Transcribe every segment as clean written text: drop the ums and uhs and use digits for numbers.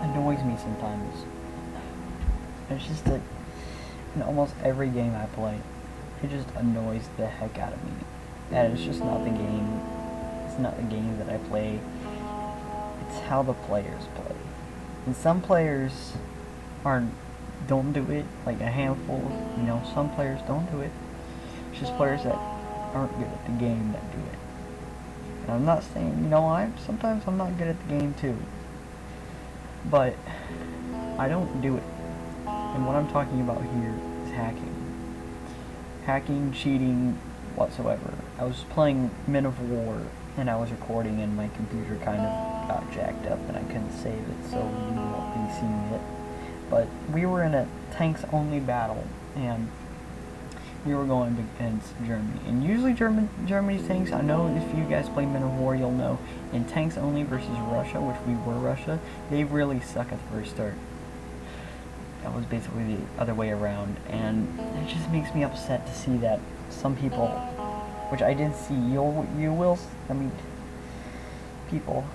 annoys me sometimes. It's just that in almost every game I play, it just annoys the heck out of me. And it's just not the game. It's not the game that I play. It's how the players play. And some players aren't don't do it, like a handful. Some players don't do it. It's just players that aren't good at the game that do it. And I'm not saying, sometimes I'm not good at the game too. But I don't do it. And what I'm talking about here is hacking. Hacking, cheating, whatsoever. I was playing Men of War and I was recording and my computer kind of got jacked up and I couldn't save it, so you won't be seeing it. But we were in a tanks only battle and we were going against Germany. And usually Germany's tanks, I know if you guys play Men of War, you'll know, in tanks only versus Russia, which we were Russia, they really suck at the first start. That was basically the other way around, and it just makes me upset to see that some people, which I did see, people,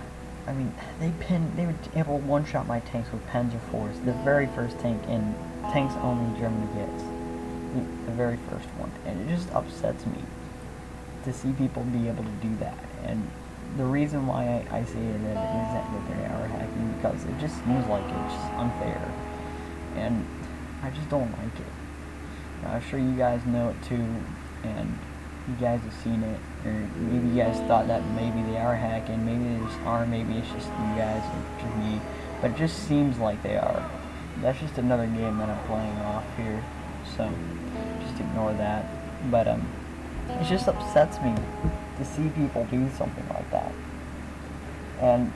they were able to one-shot my tanks with Panzer IVs, the very first tank in tanks only Germany gets. The very first one, and it just upsets me to see people be able to do that. And the reason why I say it is that they are hacking, because it just seems like it's just unfair, and I just don't like it. Now, I'm sure you guys know it too, and you guys have seen it, or maybe you guys thought that maybe they are hacking, maybe they just aren't, maybe it's just you guys and just me, but it just seems like they are. That's just another game that I'm playing off here, so just ignore that. But it just upsets me to see people do something like that. And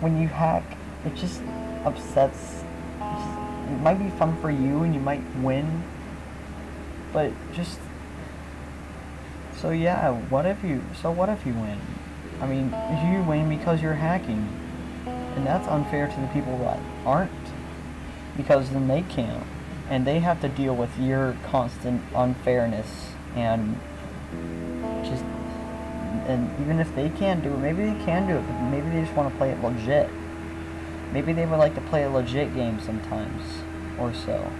when you hack, it just upsets. It might be fun for you and you might win, but just so yeah, what if you win? I mean, you win because you're hacking, and that's unfair to the people that aren't, because then they can't, and they have to deal with your constant unfairness, and even if they can't do it, maybe they can do it, but maybe they just want to play it legit. Maybe they would like to play a legit game sometimes, or so.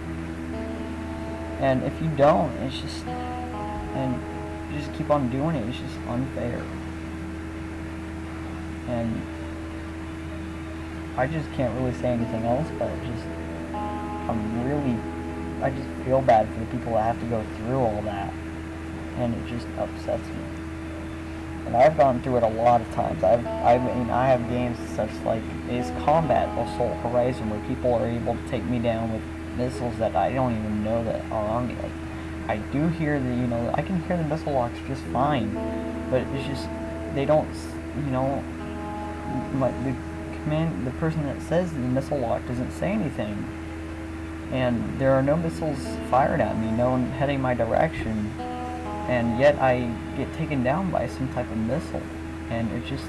And if you don't, it's just, and you just keep on doing it, it's just unfair. And I just can't really say anything else, but I just feel bad for the people that have to go through all that, and it just upsets me. And I've gone through it a lot of times. I have games such like Ace Combat, Assault Horizon, where people are able to take me down with missiles that I don't even know that are on me. Like, I do hear I can hear the missile locks just fine, but it's just, they don't, the person that says the missile lock doesn't say anything. And there are no missiles fired at me, no one heading my direction, and yet I get taken down by some type of missile. And it just,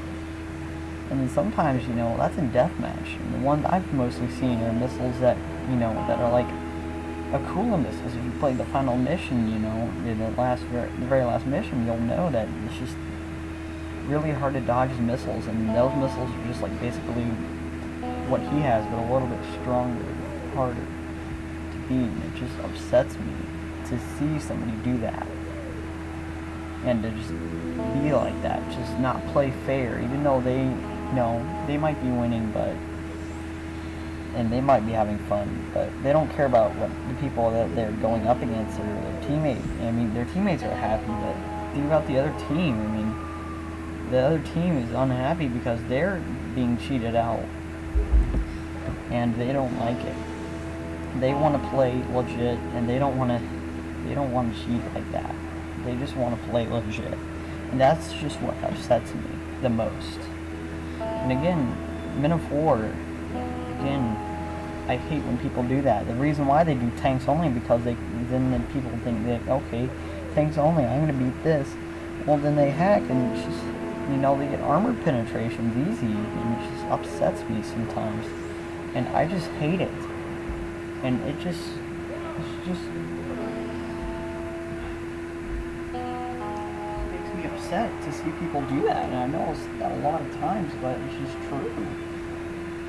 and then sometimes, that's in deathmatch. And the ones I've mostly seen are missiles that, that are like Akula missiles. If you play the final mission, in the very last mission, you'll know that it's just really hard to dodge missiles, and those missiles are just like basically what he has, but a little bit stronger, harder to beat. And it just upsets me to see somebody do that, and to just be like that, just not play fair, even though they might be winning, and they might be having fun, but they don't care about what the people that they're going up against or their teammates. I mean, their teammates are happy, but think about the other team. I mean, the other team is unhappy because they're being cheated out, and they don't like it. They want to play legit, and they don't want to cheat like that. They just want to play legit, and that's just what upsets me the most. And again, Men of War. Again, I hate when people do that. The reason why they do tanks only, because then people think that, okay, tanks only, I'm going to beat this. Well, then they hack, and it's just, they get armor penetrations easy, and it just upsets me sometimes. And I just hate it. And it's just makes me upset. upset to see people do that, and I know it's a lot of times, but it's just true.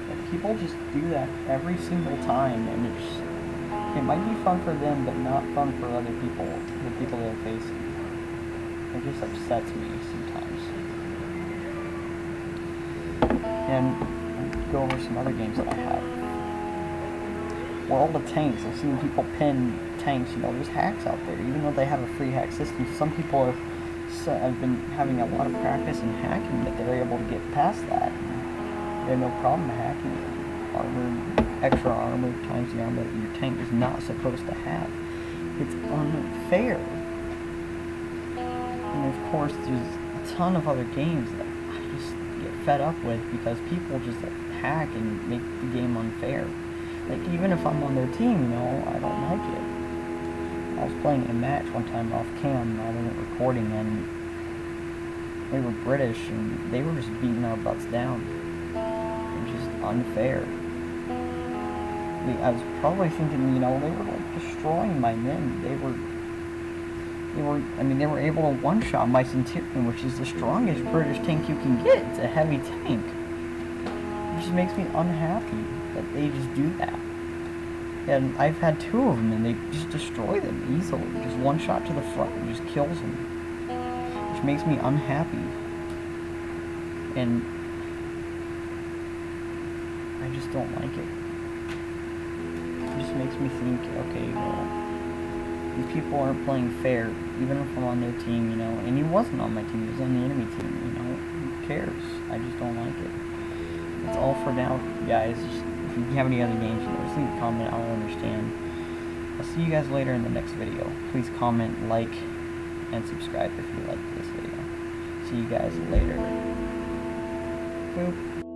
Like, people just do that every single time, and it might be fun for them, but not fun for other people, the people they're facing. It just upsets me sometimes. And I'll go over some other games that I have. World of Tanks. I've seen people pin tanks. You know, there's hacks out there, even though they have a free hack system. Some people have been having a lot of practice in hacking that they're able to get past that. They have no problem hacking extra armor times the armor that your tank is not supposed to have. It's unfair. And of course, there's a ton of other games that I just get fed up with because people just hack and make the game unfair. Like, even if I'm on their team, you know, I don't like it. I was playing a match one time off cam, I wasn't recording, and they were British, and they were just beating our butts down. It was just unfair. I was probably thinking, you know, they were like destroying my men. They were able to one-shot my Centurion, which is the strongest British tank you can get. It's a heavy tank. It just makes me unhappy that they just do that. And I've had two of them, and they just destroy them easily. Just one shot to the front and just kills them. Which makes me unhappy. And I just don't like it. It just makes me think, okay, well, these people aren't playing fair, even if I'm on their team, you know, and he wasn't on my team, he was on the enemy team, you know, who cares? I just don't like it. That's all for now, guys. If you have any other games, you know, just leave a comment, I'll understand. I'll see you guys later in the next video. Please comment, like, and subscribe if you liked this video. See you guys later. Boop.